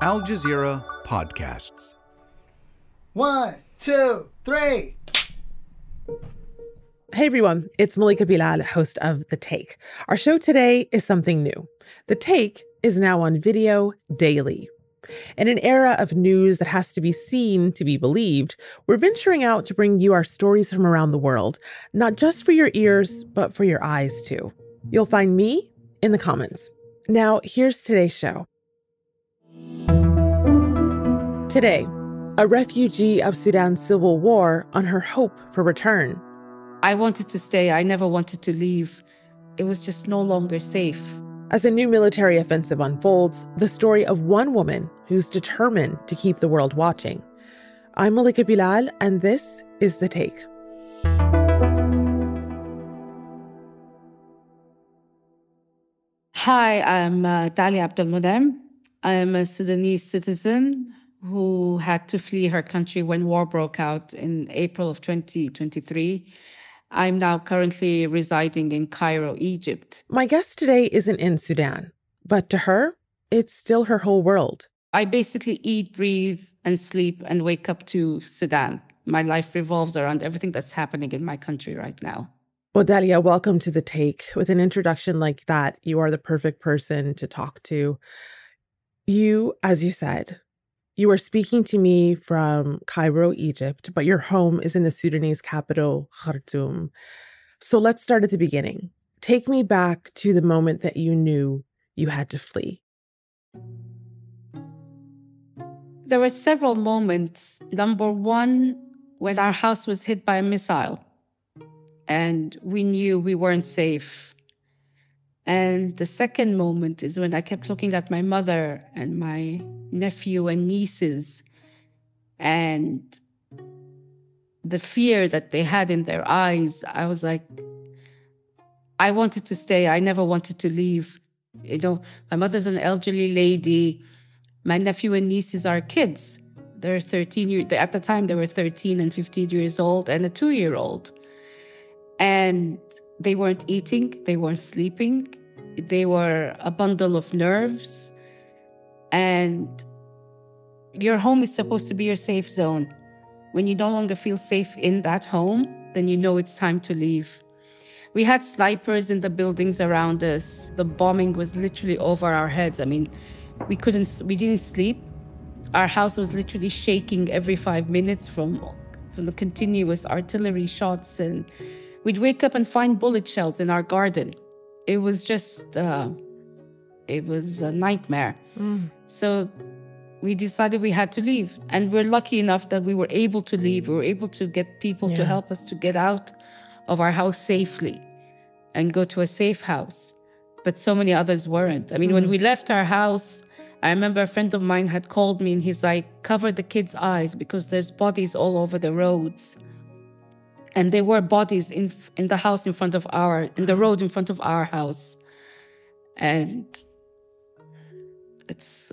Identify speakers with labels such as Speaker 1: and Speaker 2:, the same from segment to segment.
Speaker 1: Al Jazeera Podcasts.
Speaker 2: 1, 2, 3.
Speaker 3: Hey everyone, it's Malika Bilal, host of The Take. Our show today is something new. The Take is now on video daily. In an era of news that has to be seen to be believed, we're venturing out to bring you our stories from around the world, not just for your ears, but for your eyes too. You'll find me in the comments. Now, here's today's show. Today, a refugee of Sudan's civil war on her hope for return.
Speaker 4: I wanted to stay. I never wanted to leave. It was just no longer safe.
Speaker 3: As a new military offensive unfolds, the story of one woman who's determined to keep the world watching. I'm Malika Bilal, and this is The Take.
Speaker 4: Hi, I'm Dallia Abdelmoniem. I am a Sudanese citizen who had to flee her country when war broke out in April of 2023. I'm now currently residing in Cairo, Egypt.
Speaker 3: My guest today isn't in Sudan, but to her, it's still her whole world.
Speaker 4: I basically eat, breathe, and sleep and wake up to Sudan. My life revolves around everything that's happening in my country right now.
Speaker 3: Well, Dallia, welcome to The Take. With an introduction like that, you are the perfect person to talk to. You, as you said, you are speaking to me from Cairo, Egypt, but your home is in the Sudanese capital, Khartoum. So let's start at the beginning. Take me back to the moment that you knew you had to flee.
Speaker 4: There were several moments. Number one, when our house was hit by a missile, and we knew we weren't safe. And the second moment is when I kept looking at my mother and my nephew and nieces, and the fear that they had in their eyes. I was like, I wanted to stay. I never wanted to leave. You know, my mother's an elderly lady. My nephew and nieces are kids. They're 13 years, at the time they were 13 and 15 years old, and a 2-year-old. And they weren't eating, they weren't sleeping. They were a bundle of nerves. And your home is supposed to be your safe zone. When you no longer feel safe in that home, then you know it's time to leave. We had snipers in the buildings around us. The bombing was literally over our heads. I mean, we didn't sleep. Our house was literally shaking every 5 minutes from the continuous artillery shots, and we'd wake up and find bullet shells in our garden. It was just, it was a nightmare. So we decided we had to leave. And we're lucky enough that we were able to leave. We were able to get people to help us to get out of our house safely and go to a safe house. But so many others weren't. I mean, when we left our house, I remember a friend of mine had called me and he's like, cover the kids' eyes because there's bodies all over the roads. And there were bodies in the house in the road in front of our house. And it's,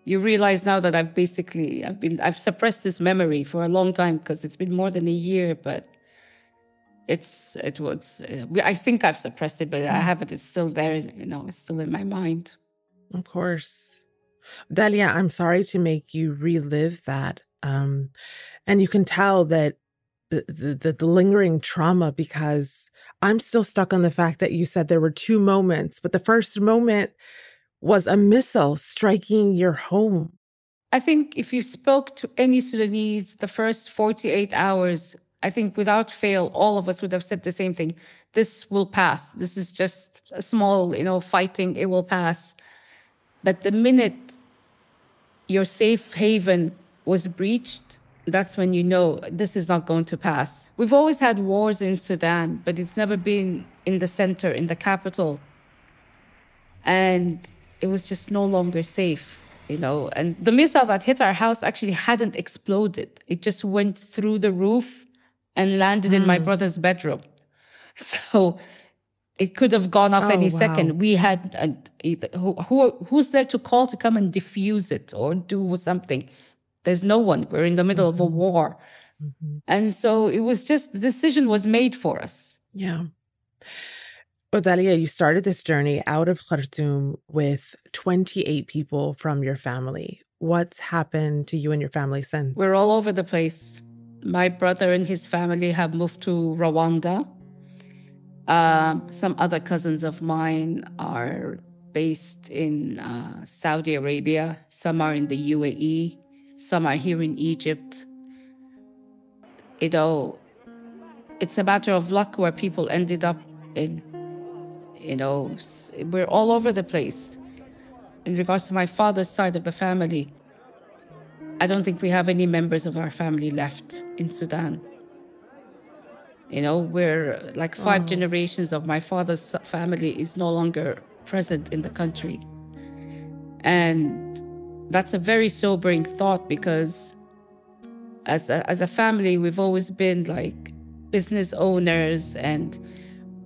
Speaker 4: you realize now that I've suppressed this memory for a long time because it's been more than a year, but I think I've suppressed it, but I haven't. It's still there, it's still in my mind.
Speaker 3: Of course. Dallia, I'm sorry to make you relive that. And you can tell that the lingering trauma, because I'm still stuck on the fact that you said there were two moments, but the first moment was a missile striking your home.
Speaker 4: I think if you spoke to any Sudanese, the first 48 hours, I think without fail, all of us would have said the same thing. This will pass. This is just a small, fighting. It will pass. But the minute your safe haven was breached, that's when you know this is not going to pass. We've always had wars in Sudan, but it's never been in the center, in the capital. And it was just no longer safe, And the missile that hit our house actually hadn't exploded. It just went through the roof and landed in my brother's bedroom. So it could have gone off any second. We had, who's there to call to come and defuse it or do something? There's no one. We're in the middle of a war. And so it was just, the decision was made for us.
Speaker 3: Yeah. Dallia, you started this journey out of Khartoum with 28 people from your family. What's happened to you and your family since?
Speaker 4: We're all over the place. My brother and his family have moved to Rwanda. Some other cousins of mine are based in Saudi Arabia. Some are in the UAE. Some are here in Egypt. You know, it's a matter of luck where people ended up in. We're all over the place. In regards to my father's side of the family, I don't think we have any members of our family left in Sudan. We're like 5 generations of my father's family is no longer present in the country. And that's a very sobering thought, because as a family, we've always been like business owners, and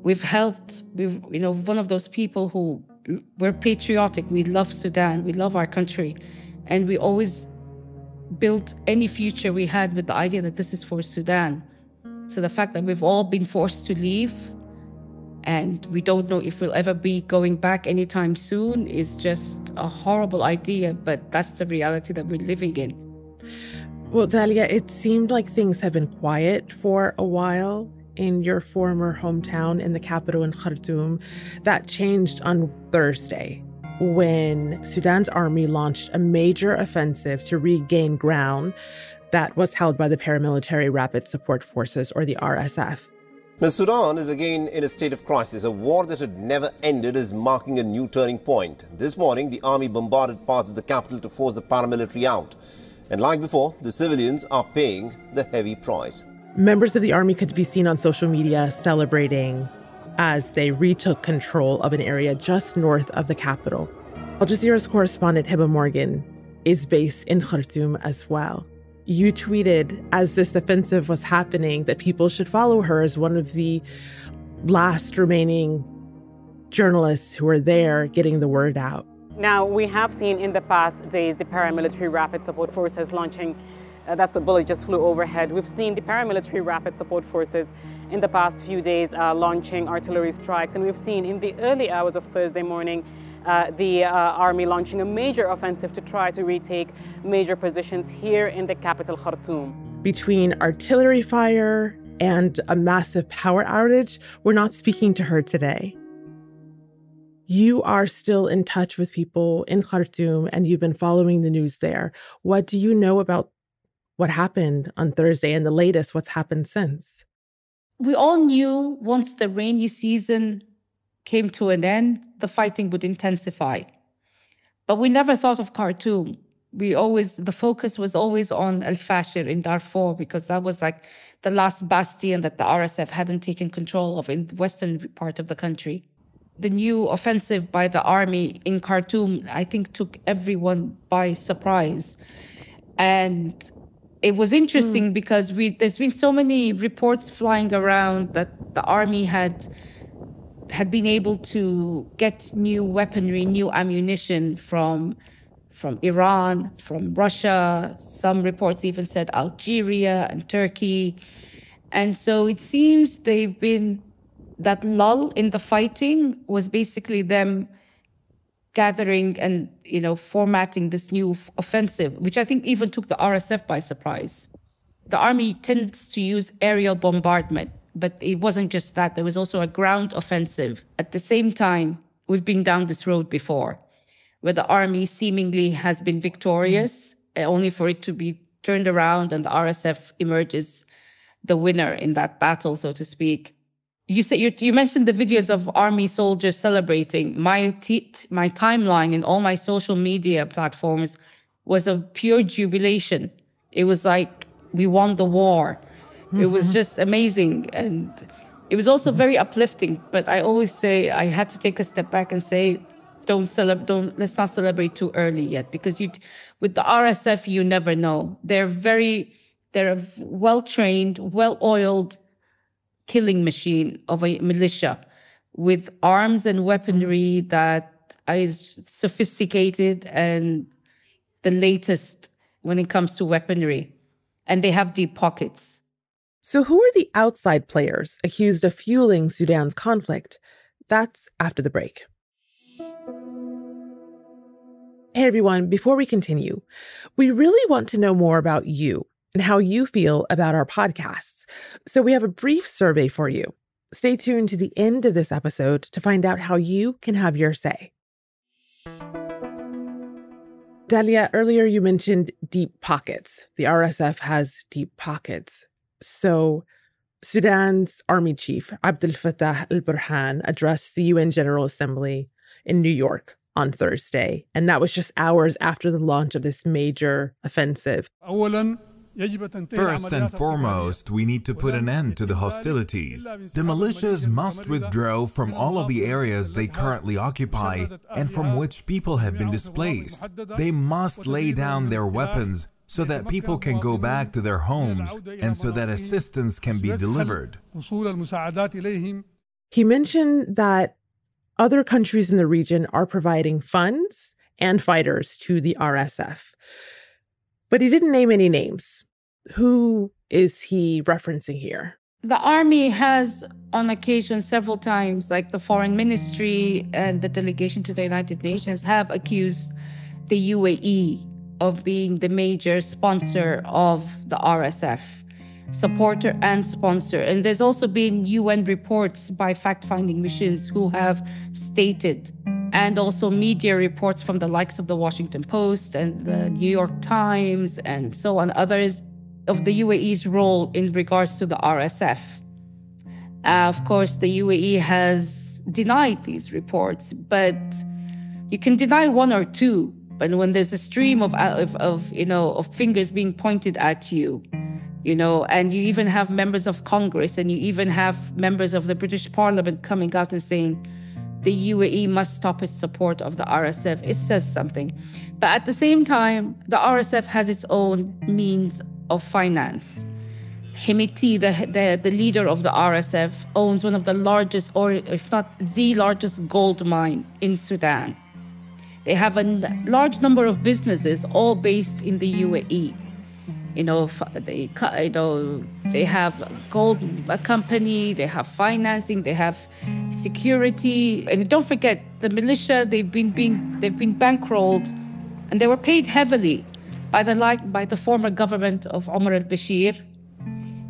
Speaker 4: we've helped. One of those people who we're patriotic. We love Sudan. We love our country. And we always built any future we had with the idea that this is for Sudan. So the fact that we've all been forced to leave and we don't know if we'll ever be going back anytime soon is just a horrible idea, but that's the reality that we're living in.
Speaker 3: Well, Dallia, it seemed like things have been quiet for a while in your former hometown in the capital in Khartoum. That changed on Thursday when Sudan's army launched a major offensive to regain ground that was held by the paramilitary Rapid Support Forces, or the RSF.
Speaker 5: Now, Sudan is again in a state of crisis. A war that had never ended is marking a new turning point. This morning, the army bombarded parts of the capital to force the paramilitary out. And like before, the civilians are paying the heavy price.
Speaker 3: Members of the army could be seen on social media celebrating as they retook control of an area just north of the capital. Al Jazeera's correspondent Hiba Morgan is based in Khartoum as well. You tweeted as this offensive was happening that people should follow her as one of the last remaining journalists who were there getting the word out.
Speaker 6: Now, we have seen in the past days the paramilitary Rapid Support Forces launching, that's a bullet just flew overhead. We've seen the paramilitary Rapid Support Forces in the past few days launching artillery strikes. And we've seen in the early hours of Thursday morning the army launching a major offensive to try to retake major positions here in the capital, Khartoum.
Speaker 3: Between artillery fire and a massive power outage, we're not speaking to her today. You are still in touch with people in Khartoum, and you've been following the news there. What do you know about what happened on Thursday and the latest, what's happened since?
Speaker 4: We all knew once the rainy season came to an end, the fighting would intensify. But we never thought of Khartoum. The focus was always on al-Fashir in Darfur, because that was like the last bastion that the RSF hadn't taken control of in the western part of the country. The new offensive by the army in Khartoum, I think, took everyone by surprise. And it was interesting because there's been so many reports flying around that the army had been able to get new weaponry, new ammunition from Iran, from Russia. Some reports even said Algeria and Turkey. And so it seems that lull in the fighting was basically them gathering and, formatting this new offensive, which I think even took the RSF by surprise. The army tends to use aerial bombardment, but it wasn't just that. There was also a ground offensive. At the same time, we've been down this road before, where the army seemingly has been victorious, only for it to be turned around and the RSF emerges the winner in that battle, so to speak. You mentioned the videos of army soldiers celebrating. My timeline in all my social media platforms was a pure jubilation. It was like we won the war. It was just amazing. And it was also very uplifting. But I always say I had to take a step back and say, let's not celebrate too early yet. Because with the RSF, you never know. They're a well-trained, well-oiled killing machine of a militia with arms and weaponry that is sophisticated and the latest when it comes to weaponry. And they have deep pockets.
Speaker 3: So who are the outside players accused of fueling Sudan's conflict? That's after the break. Hey everyone, before we continue, we really want to know more about you and how you feel about our podcasts. So we have a brief survey for you. Stay tuned to the end of this episode to find out how you can have your say. Dallia, earlier you mentioned deep pockets. The RSF has deep pockets. So Sudan's army chief, Abdel Fattah al-Burhan, addressed the UN General Assembly in New York on Thursday. And that was just hours after the launch of this major offensive.
Speaker 7: First and foremost, we need to put an end to the hostilities. The militias must withdraw from all of the areas they currently occupy and from which people have been displaced. They must lay down their weapons so that people can go back to their homes and so that assistance can be delivered.
Speaker 3: He mentioned that other countries in the region are providing funds and fighters to the RSF. But he didn't name any names. Who is he referencing here?
Speaker 4: The army has, on occasion, several times, like the foreign ministry and the delegation to the United Nations, have accused the UAE of being the major sponsor of the RSF, supporter and sponsor. And there's also been UN reports by fact-finding missions who have stated, and also media reports from the likes of the Washington Post and the New York Times and so on, others, of the UAE's role in regards to the RSF. Of course, the UAE has denied these reports, but you can deny one or two. But when there's a stream of fingers being pointed at you, and you even have members of Congress and you even have members of the British Parliament coming out and saying the UAE must stop its support of the RSF, it says something. But at the same time, the RSF has its own means of finance. Hemeti, the leader of the RSF, owns one of the largest, or if not the largest, gold mine in Sudan. They have a large number of businesses, all based in the UAE. They have gold company, they have financing, they have security, and don't forget the militia. They've been bankrolled, and they were paid heavily by the former government of Omar al-Bashir,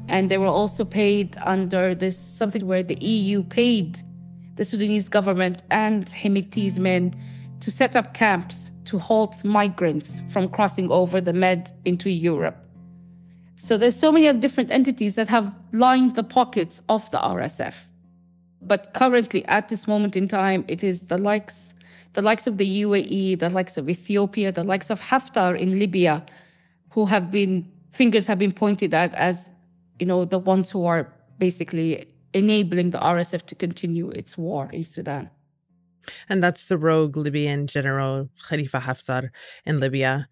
Speaker 4: and they were also paid under this something where the EU paid the Sudanese government and Hemeti's men to set up camps to halt migrants from crossing over the Med into Europe. So there's so many different entities that have lined the pockets of the RSF. But currently, at this moment in time, it is the likes of the UAE, the likes of Ethiopia, the likes of Haftar in Libya, fingers have been pointed at as, the ones who are basically enabling the RSF to continue its war in Sudan.
Speaker 3: And that's the rogue Libyan general Khalifa Haftar in Libya.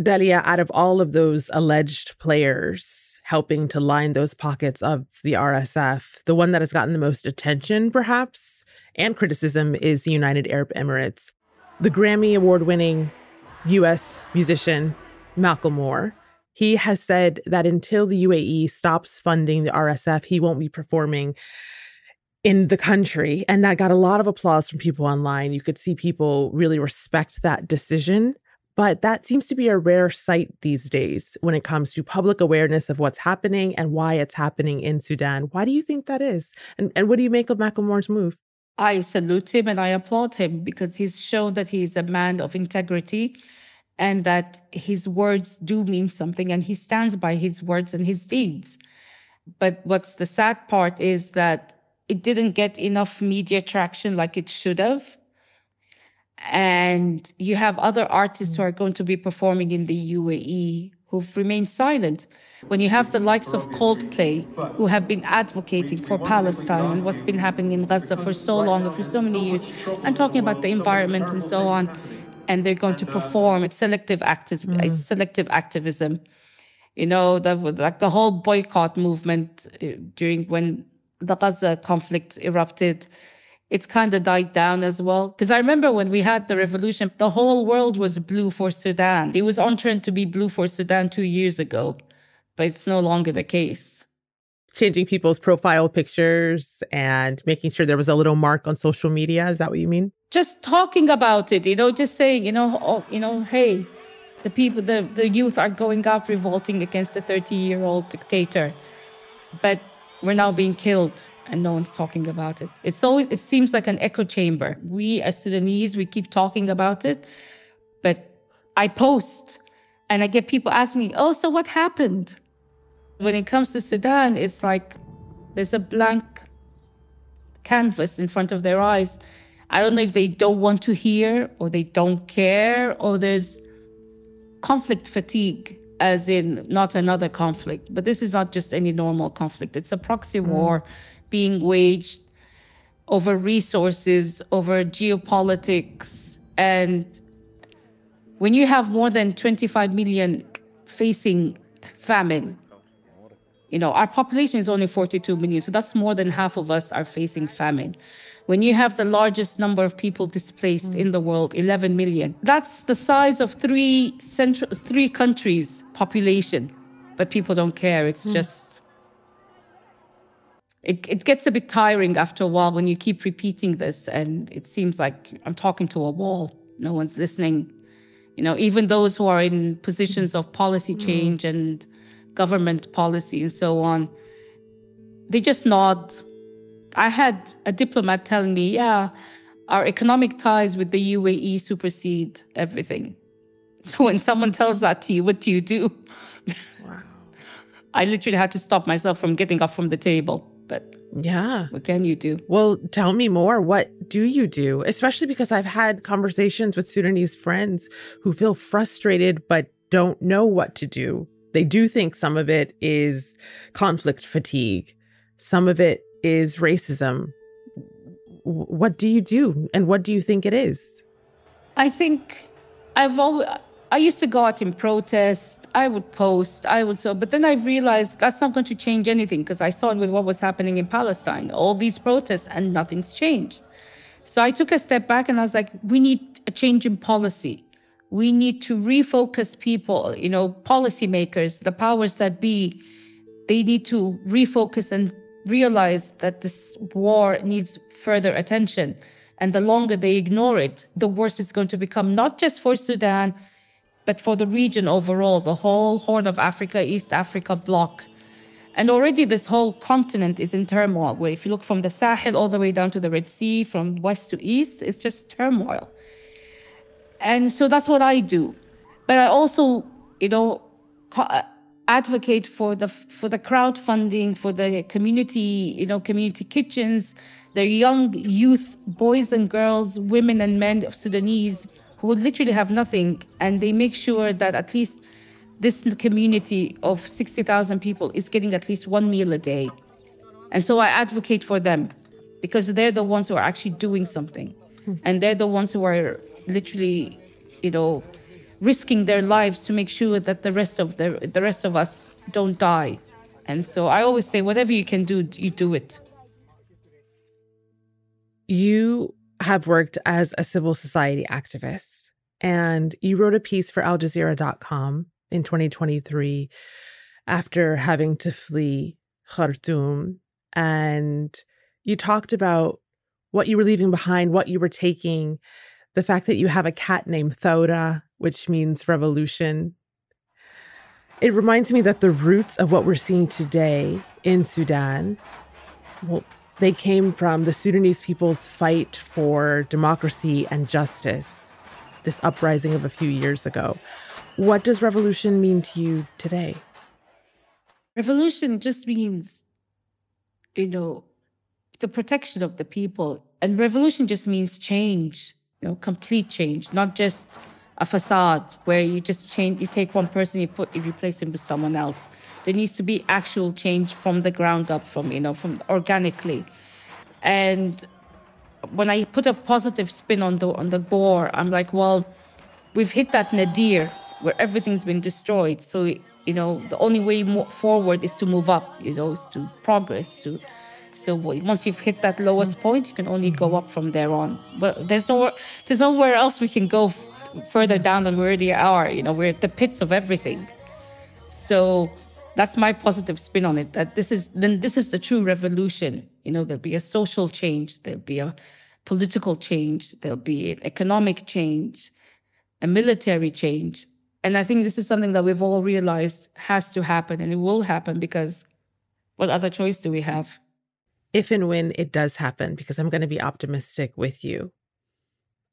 Speaker 3: Dallia, out of all of those alleged players helping to line those pockets of the RSF, the one that has gotten the most attention, perhaps, and criticism is the United Arab Emirates. The Grammy Award-winning U.S. musician Malcolm Moore, he has said that until the UAE stops funding the RSF, he won't be performing in the country. And that got a lot of applause from people online. You could see people really respect that decision. But that seems to be a rare sight these days when it comes to public awareness of what's happening and why it's happening in Sudan. Why do you think that is? And what do you make of Macklemore's move?
Speaker 4: I salute him and I applaud him because he's shown that he's a man of integrity and that his words do mean something and he stands by his words and his deeds. But what's the sad part is that it didn't get enough media traction like it should have. And you have other artists who are going to be performing in the UAE who've remained silent. When you have the likes of Coldplay, who have been advocating for Palestine and what's been happening in Gaza for so long and for so many years, and talking about the environment and so on, and they're going to perform it's selective activism. The whole boycott movement during when the Gaza conflict erupted, it's kind of died down as well. Because I remember when we had the revolution, the whole world was blue for Sudan. It was on trend to be blue for Sudan 2 years ago, but it's no longer the case.
Speaker 3: changing people's profile pictures and making sure there was a little mark on social media. Is that what you mean?
Speaker 4: Just talking about it, just saying, hey, the people, the youth are going out revolting against a 30-year-old dictator, but we're now being killed and no one's talking about it. It seems like an echo chamber. We as Sudanese, we keep talking about it, but I post and I get people asking me, oh, so what happened? When it comes to Sudan, it's like there's a blank canvas in front of their eyes. I don't know if they don't want to hear or they don't care, or there's conflict fatigue, as in not another conflict. But this is not just any normal conflict. It's a proxy war being waged over resources, over geopolitics. And when you have more than 25 million facing famine, our population is only 42 million, so that's more than half of us are facing famine. When you have the largest number of people displaced in the world, 11 million, that's the size of three countries' population. But people don't care. It's just, it gets a bit tiring after a while when you keep repeating this, and it seems like I'm talking to a wall. No one's listening. Even those who are in positions of policy change and government policy and so on, they just nod. I had a diplomat telling me, yeah, our economic ties with the UAE supersede everything. So when someone tells that to you, what do you do? Wow. I literally had to stop myself from getting up from the table. But yeah, what can you do?
Speaker 3: Well, tell me more. What do you do? Especially because I've had conversations with Sudanese friends who feel frustrated but don't know what to do. They do think some of it is conflict fatigue. Some of it is racism. What do you do? And what do you think it is?
Speaker 4: I think I used to go out in protest. I would post, but then I realized that's not going to change anything, because I saw it with what was happening in Palestine, all these protests, and nothing's changed. So I took a step back and I was like, we need a change in policy. We need to refocus people, policymakers, the powers that be. They need to refocus and realize that this war needs further attention. And the longer they ignore it, the worse it's going to become, not just for Sudan, but for the region overall, the whole Horn of Africa, East Africa bloc. And already this whole continent is in turmoil, where if you look from the Sahel all the way down to the Red Sea, from west to east, it's just turmoil. And so that's what I do. But I also, advocate for the crowdfunding, for the community, community kitchens, the young youth, boys and girls, women and men of Sudanese who literally have nothing. And they make sure that at least this community of 60,000 people is getting at least one meal a day. And so I advocate for them, because they're the ones who are actually doing something. And they're the ones who are literally, risking their lives to make sure that the rest of us don't die. And so I always say, whatever you can do, you do it.
Speaker 3: You have worked as a civil society activist, and you wrote a piece for Al-Jazeera.com in 2023 after having to flee Khartoum. And you talked about what you were leaving behind, what you were taking, the fact that you have a cat named Thawra, which means revolution. It reminds me that the roots of what we're seeing today in Sudan, well, they came from the Sudanese people's fight for democracy and justice, this uprising of a few years ago. What does revolution mean to you today?
Speaker 4: Revolution just means, the protection of the people. And revolution just means change, complete change, not just a facade where you just change, you take one person, you replace him with someone else. There needs to be actual change from the ground up, from organically. And when I put a positive spin on the war, I'm like, well, we've hit that nadir where everything's been destroyed. So, the only way forward is to move up, is to progress. So once you've hit that lowest point, you can only go up from there on. But there's nowhere else we can go further down than we already are. We're at the pits of everything. So That's my positive spin on it, that this is the true revolution. There'll be a social change, there'll be a political change, there'll be an economic change, a military change. And I think this is something that we've all realized has to happen, and it will happen, because what other choice do we have?
Speaker 3: If and when it does happen, because I'm going to be optimistic with you.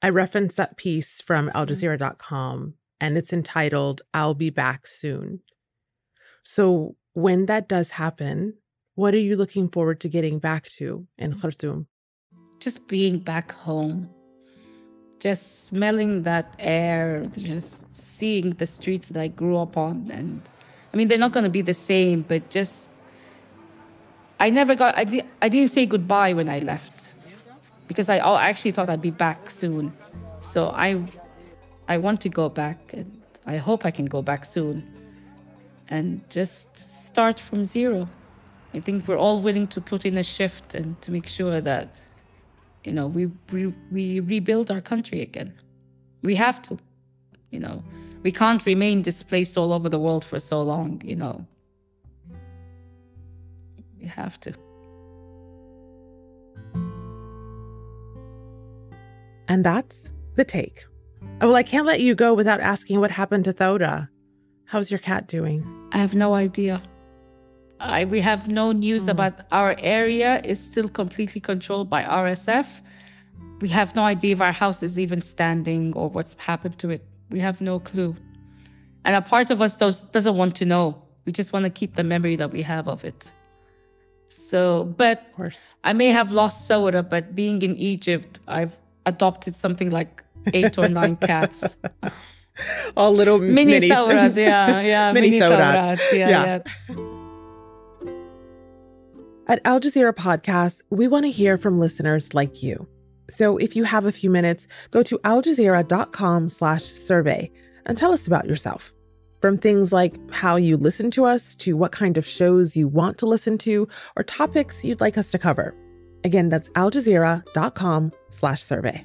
Speaker 3: I referenced that piece from AlJazeera.com, and it's entitled, "I'll Be Back Soon." So when that does happen, what are you looking forward to getting back to in Khartoum?
Speaker 4: Just being back home, just smelling that air, just seeing the streets that I grew up on. And I mean, they're not going to be the same, but just, I didn't say goodbye when I left, because I actually thought I'd be back soon. So I want to go back, and I hope I can go back soon and just start from zero. I think we're all willing to put in a shift and to make sure that, we rebuild our country again. We have to, we can't remain displaced all over the world for so long, We have to.
Speaker 3: And that's The Take. Oh, well, I can't let you go without asking what happened to Thoda. How's your cat doing?
Speaker 4: I have no idea. We have no news about our area. Is still completely controlled by RSF. We have no idea if our house is even standing or what's happened to it. We have no clue. And a part of us doesn't want to know. We just want to keep the memory that we have of it. So, but
Speaker 3: of course,
Speaker 4: I may have lost Thoda, but being in Egypt, I've adopted something like 8 or 9 cats.
Speaker 3: All little
Speaker 4: mini Thawras, yeah.
Speaker 3: mini
Speaker 4: Thawras, yeah.
Speaker 3: At Al Jazeera Podcast, we want to hear from listeners like you. So if you have a few minutes, go to aljazeera.com/survey and tell us about yourself. From things like how you listen to us to what kind of shows you want to listen to or topics you'd like us to cover. Again, that's aljazeera.com/survey.